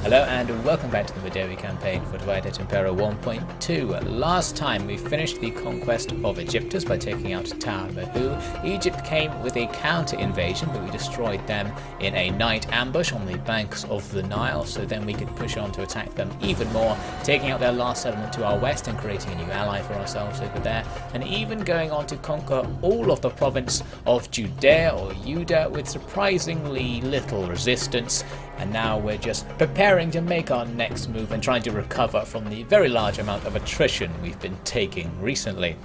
Hello and welcome back to the Medewi campaign for Impera 1.2. Last time we finished the conquest of Egyptus by taking out Tower Mahu. Egypt came with a counter invasion, but we destroyed them in a night ambush on the banks of the Nile, so then we could push on to attack them even more, taking out their last settlement to our west and creating a new ally for ourselves over there, and even going on to conquer all of the province of Judea or Judah with surprisingly little resistance. And now we're just preparing to make our next move and trying to recover from the very large amount of attrition we've been taking recently.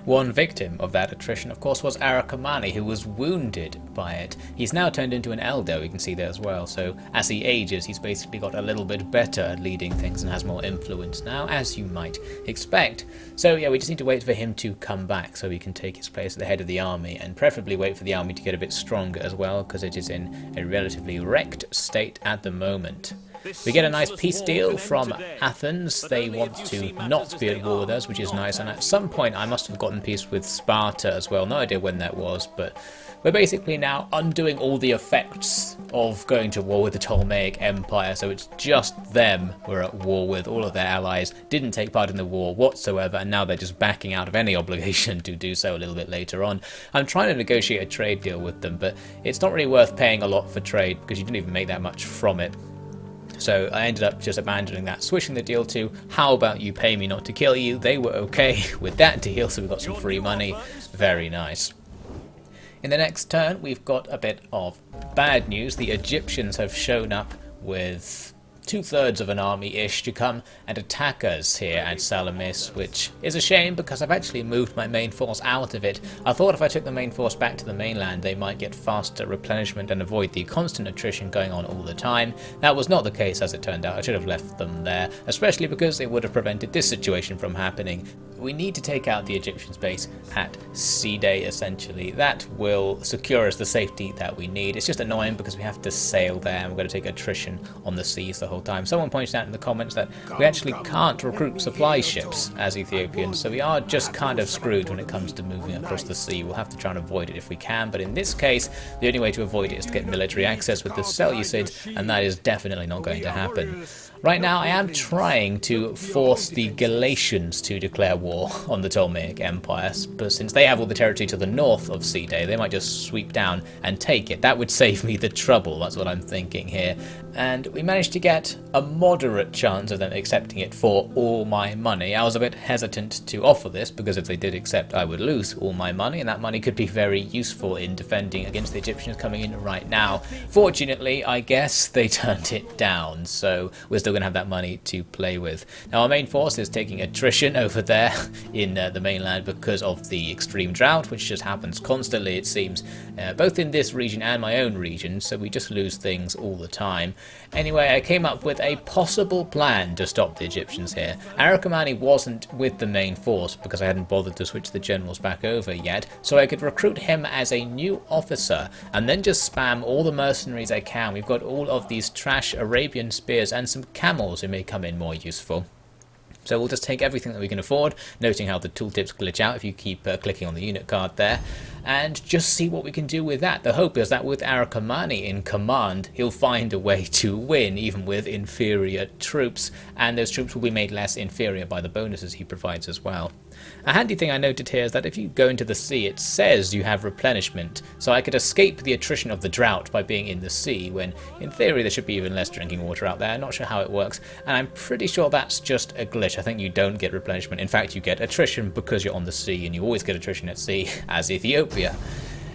One victim of that attrition, of course, was Arrakkamani, who was wounded by it. He's now turned into an elder, we can see there as well, so as he ages, he's basically got a little bit better at leading things and has more influence now, as you might expect. So yeah, we just need to wait for him to come back so he can take his place at the head of the army, and preferably wait for the army to get a bit stronger as well, because it is in a relatively wrecked state at the moment. We get a nice peace deal from Athens. They want to not be at war with us, which is nice, and at some point I must have gotten peace with Sparta as well. No idea when that was, but we're basically now undoing all the effects of going to war with the Ptolemaic Empire, so it's just them we're at war with. All of their allies didn't take part in the war whatsoever, and now they're just backing out of any obligation to do so a little bit later on. I'm trying to negotiate a trade deal with them, but it's not really worth paying a lot for trade because you didn't even make that much from it. So I ended up just abandoning that, switching the deal to, how about you pay me not to kill you? They were okay with that deal, so we got some free money. Very nice. In the next turn, we've got a bit of bad news. The Egyptians have shown up with 2/3 of an army-ish to come and attack us here at Salamis, which is a shame because I've actually moved my main force out of it. I thought if I took the main force back to the mainland, they might get faster replenishment and avoid the constant attrition going on all the time. That was not the case, as it turned out. I should have left them there, especially because it would have prevented this situation from happening. We need to take out the Egyptians' base at C-Day, essentially. That will secure us the safety that we need. It's just annoying because we have to sail there and we're going to take attrition on the seas the whole time. Someone pointed out in the comments that we actually can't recruit supply ships as Ethiopians, so we are just kind of screwed when it comes to moving across the sea. We'll have to try and avoid it if we can, but in this case, the only way to avoid it is to get military access with the Seleucids, and that is definitely not going to happen. Right now, I am trying to force the Galatians to declare war on the Ptolemaic Empire, but since they have all the territory to the north of C-Day, they might just sweep down and take it. That would save me the trouble, that's what I'm thinking here. And we managed to get a moderate chance of them accepting it for all my money. I was a bit hesitant to offer this, because if they did accept, I would lose all my money, and that money could be very useful in defending against the Egyptians coming in right now. Fortunately, I guess they turned it down, so we're still going to have that money to play with. Now our main force is taking attrition over there in the mainland because of the extreme drought, which just happens constantly, it seems, both in this region and my own region, so we just lose things all the time. Anyway, I came up with a possible plan to stop the Egyptians here. Arrakkamani wasn't with the main force because I hadn't bothered to switch the generals back over yet, so I could recruit him as a new officer and then just spam all the mercenaries I can. We've got all of these trash Arabian spears and some camels who may come in more useful. So we'll just take everything that we can afford, noting how the tooltips glitch out if you keep clicking on the unit card there, and just see what we can do with that. The hope is that with Arrakkamani in command, he'll find a way to win, even with inferior troops, and those troops will be made less inferior by the bonuses he provides as well. A handy thing I noted here is that if you go into the sea, it says you have replenishment, so I could escape the attrition of the drought by being in the sea, when in theory there should be even less drinking water out there. Not sure how it works, and I'm pretty sure that's just a glitch. I think you don't get replenishment. In fact, you get attrition because you're on the sea, and you always get attrition at sea, as Ethiopia.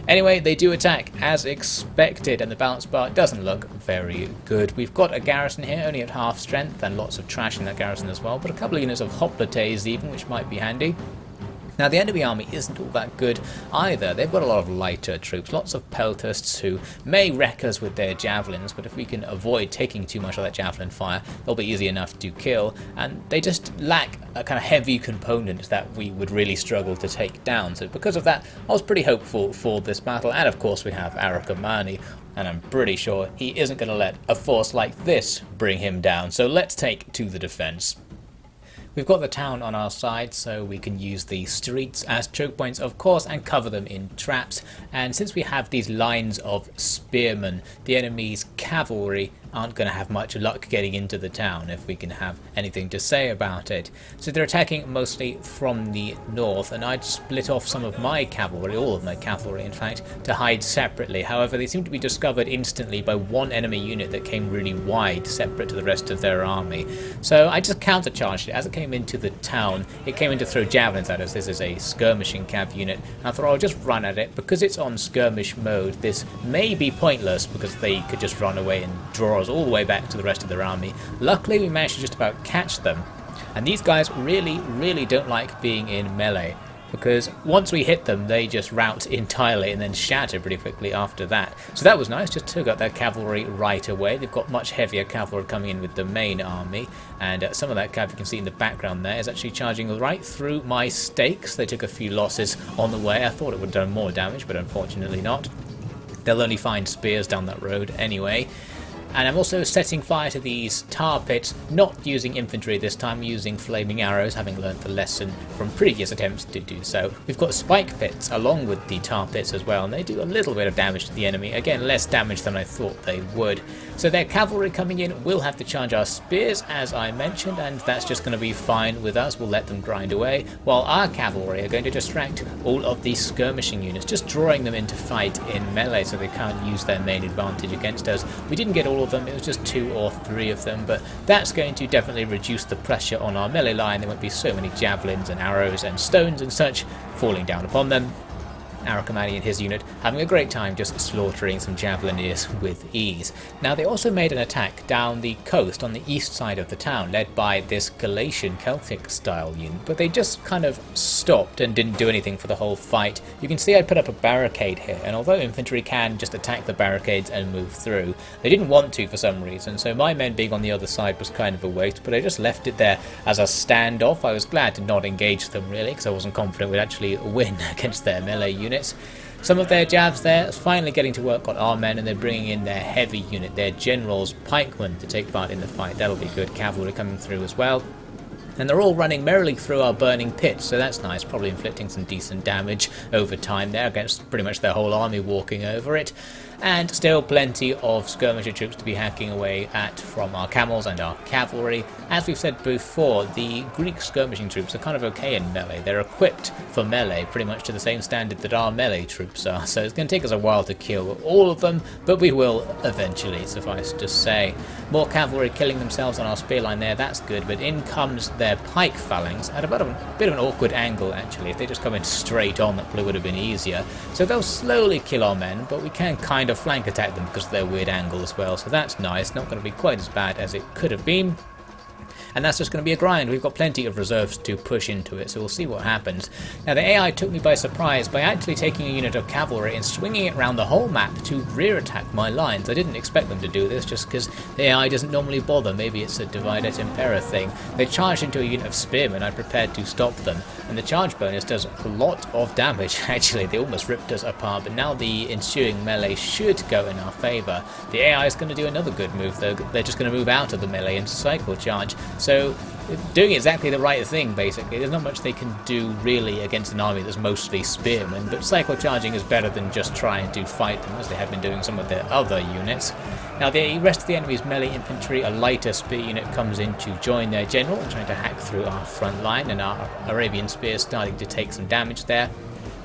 Anyway, they do attack as expected, and the balance bar doesn't look very good. We've got a garrison here only at half strength, and lots of trash in that garrison as well, but a couple of units of hoplites even, which might be handy. Now the enemy army isn't all that good either. They've got a lot of lighter troops, lots of peltasts who may wreck us with their javelins, but if we can avoid taking too much of that javelin fire, they'll be easy enough to kill, and they just lack a kind of heavy component that we would really struggle to take down. So because of that, I was pretty hopeful for this battle, and of course we have Arrakkamani, and I'm pretty sure he isn't going to let a force like this bring him down, so let's take to the defense. We've got the town on our side, so we can use the streets as choke points, of course, and cover them in traps. And since we have these lines of spearmen, the enemy's cavalry aren't going to have much luck getting into the town if we can have anything to say about it. So they're attacking mostly from the north, and I'd split off some of my cavalry, all of my cavalry in fact, to hide separately. However, they seem to be discovered instantly by one enemy unit that came really wide, separate to the rest of their army. So I just countercharged it. As it came into the town, it came in to throw javelins at us. This is a skirmishing cav unit. I thought I'll just run at it. Because it's on skirmish mode, this may be pointless because they could just run away and draw us all the way back to the rest of their army. Luckily, we managed to just about catch them. And these guys really don't like being in melee, because once we hit them, they just rout entirely and then shatter pretty quickly after that. So that was nice, just took out their cavalry right away. They've got much heavier cavalry coming in with the main army, and some of that cav you can see in the background there is actually charging right through my stakes. They took a few losses on the way. I thought it would have done more damage, but unfortunately not. They'll only find spears down that road anyway. And I'm also setting fire to these tar pits, not using infantry this time, using flaming arrows, having learnt the lesson from previous attempts to do so. We've got spike pits along with the tar pits as well, and they do a little bit of damage to the enemy. Again, less damage than I thought they would. So their cavalry coming in will have to charge our spears, as I mentioned, and that's just going to be fine with us. We'll let them grind away, while our cavalry are going to distract all of these skirmishing units, just drawing them into fight in melee so they can't use their main advantage against us. We didn't get all of them, it was just 2 or 3 of them, but that's going to definitely reduce the pressure on our melee line. There won't be so many javelins and arrows and stones and such falling down upon them. Arrakkamani and his unit having a great time just slaughtering some javelineers with ease. Now they also made an attack down the coast on the east side of the town, led by this Galatian Celtic style unit, but they just kind of stopped and didn't do anything for the whole fight. You can see I put up a barricade here, and although infantry can just attack the barricades and move through, they didn't want to for some reason, so my men being on the other side was kind of a waste, but I just left it there as a standoff. I was glad to not engage them really, because I wasn't confident we'd actually win against their melee units. Some of their jabs there is finally getting to work on our men, and they're bringing in their heavy unit, their general's pikemen, to take part in the fight. That'll be good. Cavalry coming through as well. And they're all running merrily through our burning pits, so that's nice, probably inflicting some decent damage over time there against pretty much their whole army walking over it. And still plenty of skirmisher troops to be hacking away at from our camels and our cavalry. As we've said before, the Greek skirmishing troops are kind of okay in melee. They're equipped for melee pretty much to the same standard that our melee troops are, so it's going to take us a while to kill all of them, but we will eventually, suffice to say. More cavalry killing themselves on our spear line there, that's good, but in comes their pike phalanx at about a bit of an awkward angle actually. If they just come in straight on, that probably would have been easier. So they'll slowly kill our men, but we can kind of flank attack them because of their weird angle as well, so that's nice. Not going to be quite as bad as it could have been. And that's just going to be a grind. We've got plenty of reserves to push into it, so we'll see what happens. Now the AI took me by surprise by actually taking a unit of cavalry and swinging it around the whole map to rear attack my lines. I didn't expect them to do this just because the AI doesn't normally bother. Maybe it's a divide et impera thing. They charged into a unit of spearmen. I prepared to stop them, and the charge bonus does a lot of damage. Actually, they almost ripped us apart, but now the ensuing melee should go in our favour. The AI is going to do another good move though. They're just going to move out of the melee and cycle charge. So doing exactly the right thing basically. There's not much they can do really against an army that's mostly spearmen, but cycle charging is better than just trying to fight them as they have been doing some of their other units. Now the rest of the enemy's melee infantry, a lighter spear unit comes in to join their general, trying to hack through our front line, and our Arabian spears starting to take some damage there.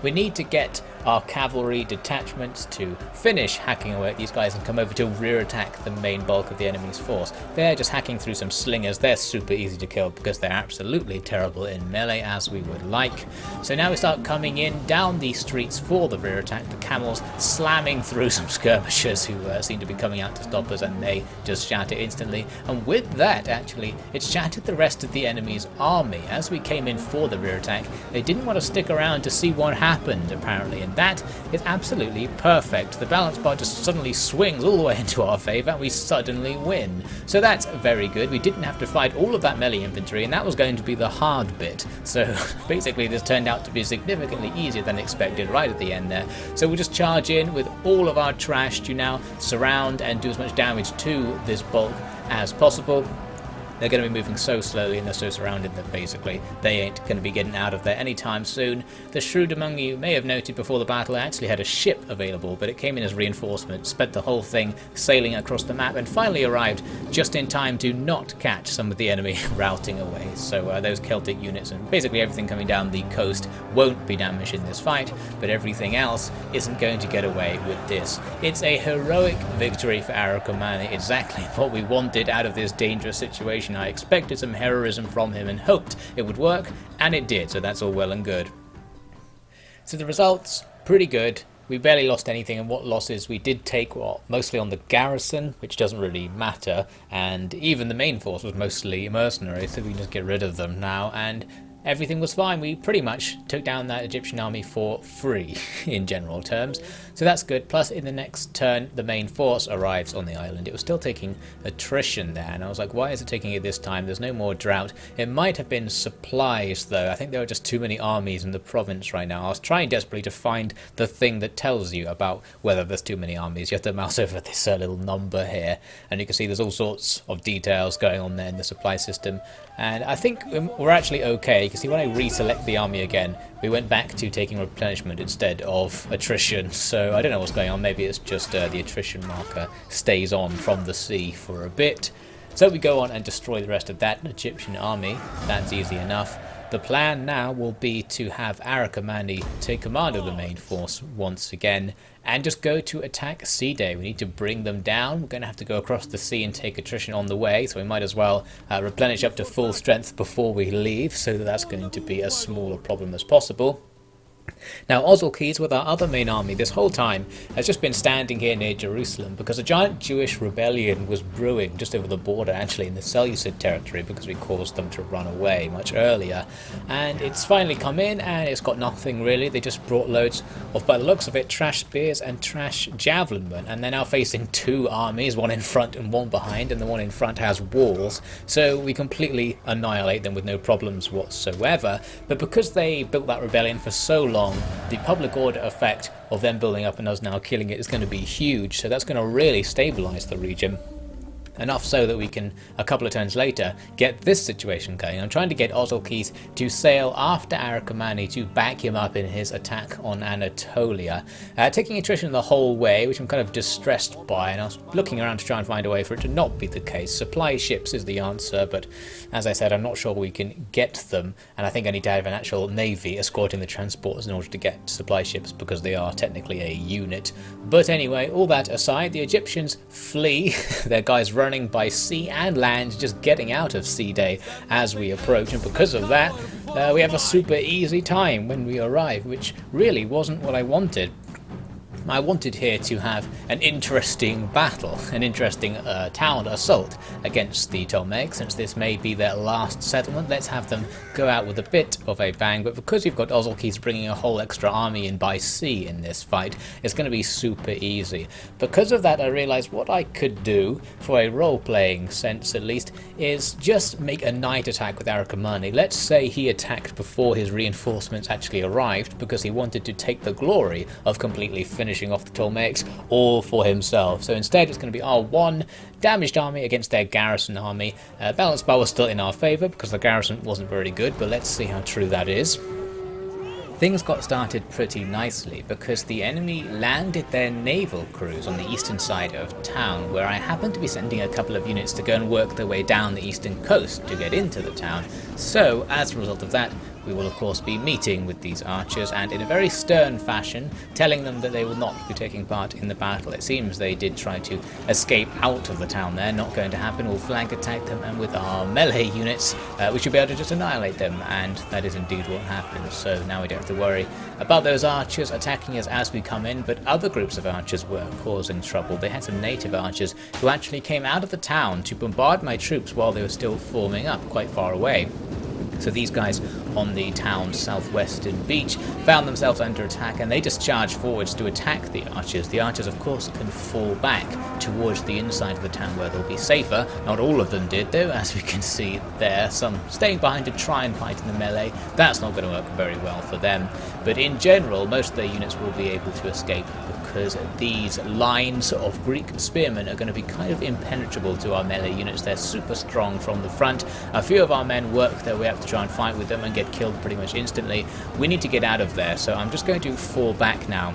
We need to get our cavalry detachments to finish hacking away at these guys and come over to rear attack the main bulk of the enemy's force. They're just hacking through some slingers. They're super easy to kill because they're absolutely terrible in melee, as we would like. So now we start coming in down these streets for the rear attack. The camels slamming through some skirmishers who seem to be coming out to stop us, and they just shatter instantly. And with that, actually, it shattered the rest of the enemy's army. As we came in for the rear attack, they didn't want to stick around to see what happened, apparently, and that is absolutely perfect. The balance bar just suddenly swings all the way into our favour, and we suddenly win. So that's very good. We didn't have to fight all of that melee infantry, and that was going to be the hard bit. So basically this turned out to be significantly easier than expected right at the end there. So we'll just charge in with all of our trash to now surround and do as much damage to this bulk as possible. They're going to be moving so slowly and they're so surrounded that basically they ain't going to be getting out of there anytime soon. The shrewd among you may have noted before the battle I actually had a ship available, but it came in as reinforcement, spent the whole thing sailing across the map and finally arrived just in time to not catch some of the enemy routing away. So those Celtic units and basically everything coming down the coast won't be damaged in this fight, but everything else isn't going to get away with this. It's a heroic victory for Arrakkamani, exactly what we wanted out of this dangerous situation. I expected some heroism from him and hoped it would work, and it did, so that's all well and good. So the results, pretty good. We barely lost anything, and what losses we did take were mostly on the garrison, which doesn't really matter, and even the main force was mostly mercenaries, so we can just get rid of them now, and everything was fine. We pretty much took down that Egyptian army for free in general terms, so that's good. Plus in the next turn the main force arrives on the island. It was still taking attrition there, and I was like, why is it taking it this time? There's no more drought. It might have been supplies though. I think there are just too many armies in the province right now. I was trying desperately to find the thing that tells you about whether there's too many armies. You have to mouse over this little number here, and you can see there's all sorts of details going on there in the supply system, and I think we're actually okay. You can see when I reselect the army again, we went back to taking replenishment instead of attrition, so I don't know what's going on. Maybe it's just the attrition marker stays on from the sea for a bit. So we go on and destroy the rest of that Egyptian army. That's easy enough. The plan now will be to have Arrakkamani take command of the main force once again and just go to attack Side. We need to bring them down. We're going to have to go across the sea and take attrition on the way, so we might as well replenish up to full strength before we leave, so that's going to be as small a problem as possible. Now Ozalces, with our other main army this whole time, has just been standing here near Jerusalem because a giant Jewish rebellion was brewing just over the border, actually in the Seleucid territory, because we caused them to run away much earlier, and it's finally come in and it's got nothing really. They just brought loads of, by the looks of it, trash spears and trash javelinmen, and they're now facing two armies, one in front and one behind, and the one in front has walls, so we completely annihilate them with no problems whatsoever. But because they built that rebellion for so long, the public order effect of them building up and us now killing it is going to be huge, so that's going to really stabilize the region. Enough so that we can, a couple of turns later, get this situation going. I'm trying to get Ozalces to sail after Arrakkamani to back him up in his attack on Anatolia, taking attrition the whole way, which I'm kind of distressed by, and I was looking around to try and find a way for it to not be the case. Supply ships is the answer, but as I said, I'm not sure we can get them, and I think I need to have an actual navy escorting the transports in order to get supply ships, because they are technically a unit. But anyway, all that aside, the Egyptians flee. Their guys running by sea and land, just getting out of Side as we approach, and because of that we have a super easy time when we arrive, which really wasn't what I wanted. I wanted here to have an interesting battle, an interesting town assault against the Ptolemaics. Since this may be their last settlement, let's have them go out with a bit of a bang. But because you've got Ozalces bringing a whole extra army in by sea in this fight, it's going to be super easy. Because of that, I realized what I could do, for a role-playing sense at least, is just make a night attack with Arrakkamani. Let's say he attacked before his reinforcements actually arrived, because he wanted to take the glory of completely finishing off the Ptolemaics all for himself. So instead it's going to be our one damaged army against their garrison army. Balanced bar was still in our favour because the garrison wasn't very good, but let's see how true that is. Things got started pretty nicely because the enemy landed their naval crews on the eastern side of town, where I happened to be sending a couple of units to go and work their way down the eastern coast to get into the town. So as a result of that, we will of course be meeting with these archers, and in a very stern fashion telling them that they will not be taking part in the battle. It seems they did try to escape out of the town there, not going to happen. We'll flank attack them, and with our melee units we should be able to just annihilate them, and that is indeed what happened. So now we don't have to worry about those archers attacking us as we come in, but other groups of archers were causing trouble. They had some native archers who actually came out of the town to bombard my troops while they were still forming up quite far away. So these guys on the town's southwestern beach found themselves under attack, and they just charged forwards to attack the archers. The archers, of course, can fall back towards the inside of the town where they'll be safer. Not all of them did, though, as we can see there. Some staying behind to try and fight in the melee. That's not going to work very well for them. But in general, most of their units will be able to escape, because these lines of Greek spearmen are going to be kind of impenetrable to our melee units. They're super strong from the front. A few of our men work their way up to try and fight with them and get killed pretty much instantly. We need to get out of there, so I'm just going to fall back now.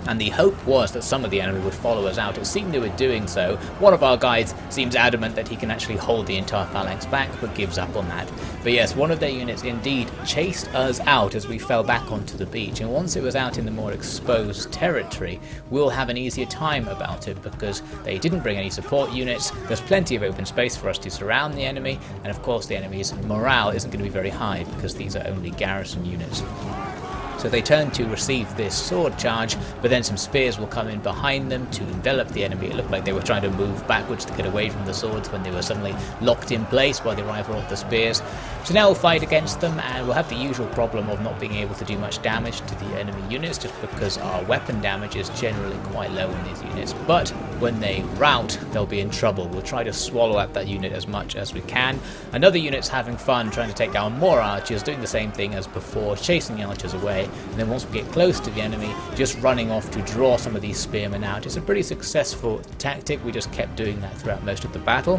And the hope was that some of the enemy would follow us out. It seemed they were doing so. One of our guides seems adamant that he can actually hold the entire phalanx back, but gives up on that. But yes, one of their units indeed chased us out as we fell back onto the beach, and once it was out in the more exposed territory, we'll have an easier time about it, because they didn't bring any support units. There's plenty of open space for us to surround the enemy, and of course the enemy's morale isn't going to be very high, because these are only garrison units. So they turn to receive this sword charge, but then some spears will come in behind them to envelop the enemy. It looked like they were trying to move backwards to get away from the swords when they were suddenly locked in place by the arrival of the spears. So now we'll fight against them, and we'll have the usual problem of not being able to do much damage to the enemy units, just because our weapon damage is generally quite low in these units. But when they rout, they'll be in trouble. We'll try to swallow up that unit as much as we can. Another unit's having fun trying to take down more archers, doing the same thing as before, chasing the archers away. And then once we get close to the enemy, just running off to draw some of these spearmen out. It's a pretty successful tactic. We just kept doing that throughout most of the battle.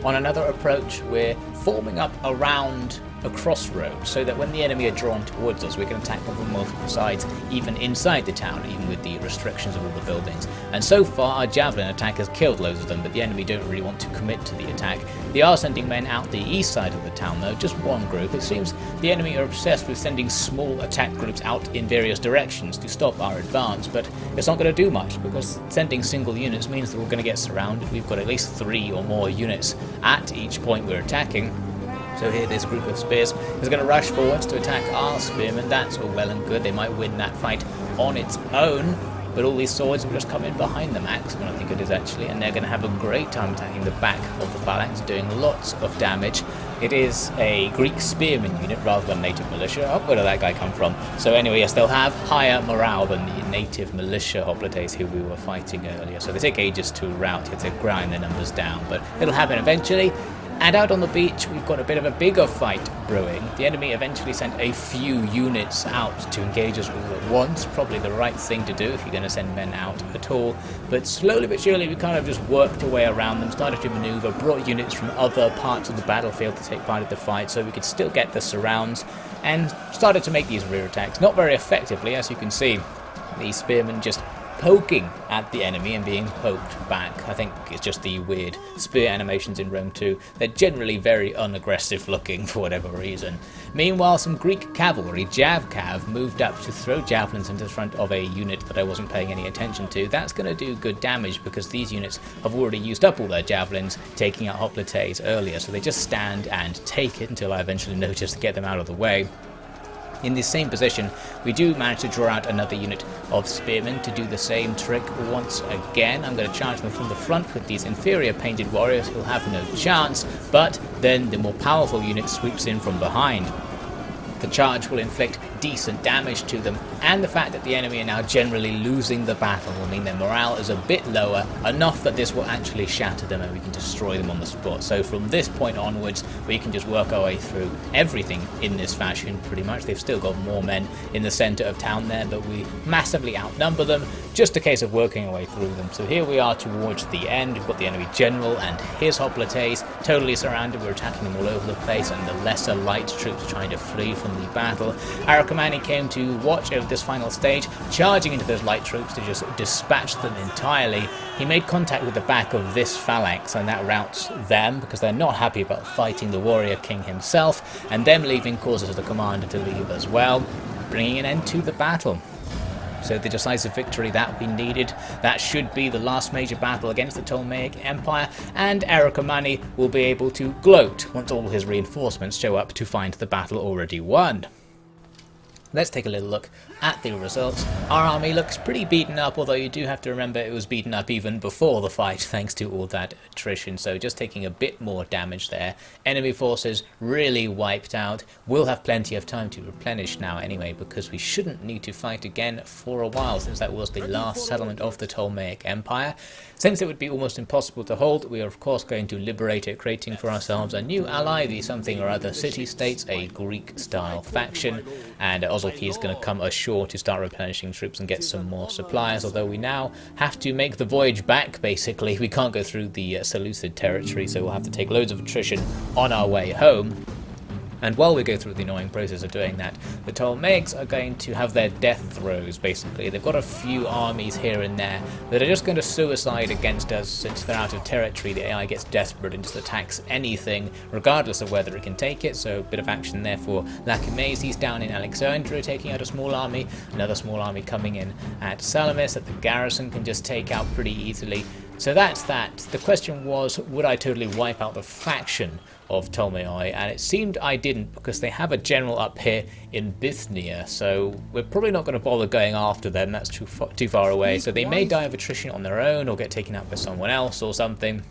On another approach, we're forming up around a crossroad, so that when the enemy are drawn towards us, we can attack them from multiple sides, even inside the town, even with the restrictions of all the buildings. And so far, our javelin attack has killed loads of them, but the enemy don't really want to commit to the attack. They are sending men out the east side of the town, though, just one group. It seems the enemy are obsessed with sending small attack groups out in various directions to stop our advance, but it's not going to do much, because sending single units means that we're going to get surrounded. We've got at least 3 or more units at each point we're attacking. So here this group of spears is going to rush forwards to attack our spearmen. That's all well and good. They might win that fight on its own, but all these swords will just come in behind the axemen, I think it is actually, and they're going to have a great time attacking the back of the phalanx, doing lots of damage. It is a Greek spearman unit rather than native militia. Oh, where did that guy come from? So anyway, yes, they'll have higher morale than the native militia hoplites who we were fighting earlier. So they take ages to rout, you have to grind their numbers down, but it'll happen eventually. And out on the beach, we've got a bit of a bigger fight brewing. The enemy eventually sent a few units out to engage us all at once. Probably the right thing to do if you're going to send men out at all. But slowly but surely, we kind of just worked our way around them, started to maneuver, brought units from other parts of the battlefield to take part in the fight so we could still get the surrounds, and started to make these rear attacks. Not very effectively, as you can see. These spearmen just poking at the enemy and being poked back. I think it's just the weird spear animations in Rome 2. They're generally very unaggressive looking for whatever reason. Meanwhile, some Greek cavalry, Javcav, moved up to throw javelins into the front of a unit that I wasn't paying any attention to. That's going to do good damage because these units have already used up all their javelins, taking out hoplites earlier, so they just stand and take it until I eventually notice to get them out of the way. In the same position, we do manage to draw out another unit of spearmen to do the same trick once again. I'm going to charge them from the front with these inferior painted warriors who'll have no chance, but then the more powerful unit sweeps in from behind. The charge will inflict decent damage to them, and the fact that the enemy are now generally losing the battle will mean their morale is a bit lower, enough that this will actually shatter them and we can destroy them on the spot. So from this point onwards, we can just work our way through everything in this fashion pretty much. They've still got more men in the centre of town there, but we massively outnumber them, just a case of working our way through them. So here we are towards the end. We've got the enemy general and his hoplites totally surrounded. We're attacking them all over the place, and the lesser light troops are trying to flee from the battle. Arrakkamani came to watch over this final stage, charging into those light troops to just dispatch them entirely. He made contact with the back of this phalanx, and that routs them because they're not happy about fighting the warrior king himself, and them leaving causes the commander to leave as well, bringing an end to the battle. So the decisive victory that we needed, that should be the last major battle against the Ptolemaic Empire, and Arrakkamani will be able to gloat once all his reinforcements show up to find the battle already won. Let's take a little look at the results. Our army looks pretty beaten up, although you do have to remember it was beaten up even before the fight thanks to all that attrition, so just taking a bit more damage there. Enemy forces really wiped out. We'll have plenty of time to replenish now anyway, because we shouldn't need to fight again for a while, since that was the last settlement of the Ptolemaic Empire. Since it would be almost impossible to hold, we are of course going to liberate it, creating for ourselves a new ally, the something or other city-states, a Greek-style faction, and Ozalces is going to come ashore to start replenishing troops and get some more supplies, although we now have to make the voyage back basically. We can't go through the Seleucid territory, so we'll have to take loads of attrition on our way home. And while we go through the annoying process of doing that, the Ptolemaics are going to have their death throes, basically. They've got a few armies here and there that are just going to suicide against us. Since they're out of territory, the AI gets desperate and just attacks anything, regardless of whether it can take it, so a bit of action there for Lachemes. He's down in Alexandria taking out a small army, another small army coming in at Salamis that the garrison can just take out pretty easily. So that's that. The question was, would I totally wipe out the faction of Ptolemai? And it seemed I didn't, because they have a general up here in Bithynia, so we're probably not going to bother going after them. That's too far away. So they may die of attrition on their own or get taken out by someone else or something.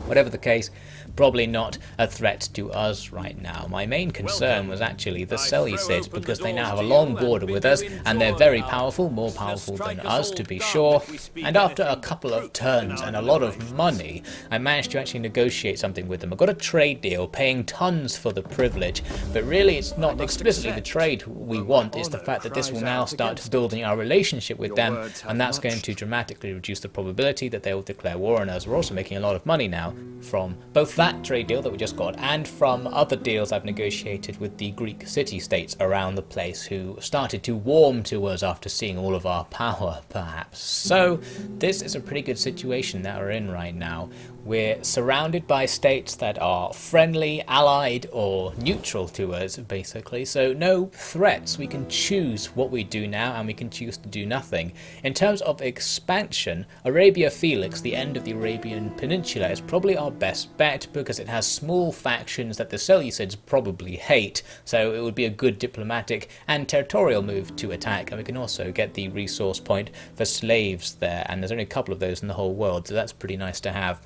Whatever the case, probably not a threat to us right now. My main concern was actually the Seleucids, because they now have a long border with us and they're very powerful, more powerful than us to be sure. And after a couple of turns and a lot of money, I managed to actually negotiate something with them. I got a trade deal paying tons for the privilege, but really it's not explicitly the trade we want, it's the fact that this will now start building our relationship with them, and that's going to dramatically reduce the probability that they will declare war on us. We're also making a lot of money now from both that trade deal that we just got and from other deals I've negotiated with the Greek city-states around the place, who started to warm to us after seeing all of our power, perhaps. So this is a pretty good situation that we're in right now. We're surrounded by states that are friendly, allied, or neutral to us, basically, so no threats. We can choose what we do now, and we can choose to do nothing. In terms of expansion, Arabia Felix, the end of the Arabian Peninsula, is probably our best bet, because it has small factions that the Seleucids probably hate, so it would be a good diplomatic and territorial move to attack, and we can also get the resource point for slaves there, and there's only a couple of those in the whole world, so that's pretty nice to have.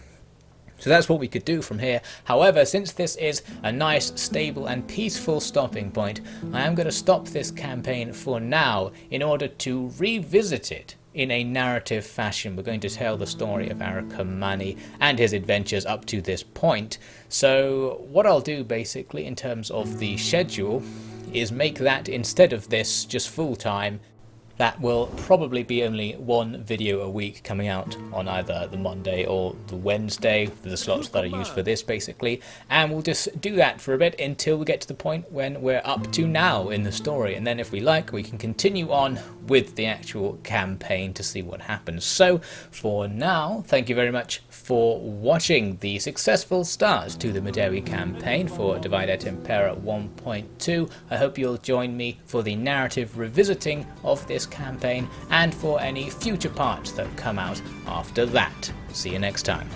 So that's what we could do from here. However, since this is a nice, stable and peaceful stopping point, I am going to stop this campaign for now in order to revisit it in a narrative fashion. We're going to tell the story of Arrakkamani and his adventures up to this point. So what I'll do basically in terms of the schedule is make that, instead of this, just full time. That will probably be only one video a week coming out on either the Monday or the Wednesday, the slots that are used for this basically, and we'll just do that for a bit until we get to the point when we're up to now in the story, and then if we like we can continue on with the actual campaign to see what happens. So for now, thank you very much for watching the successful start to the Medewi campaign for Divide et Impera 1.2. I hope you'll join me for the narrative revisiting of this campaign and for any future parts that come out after that. See you next time.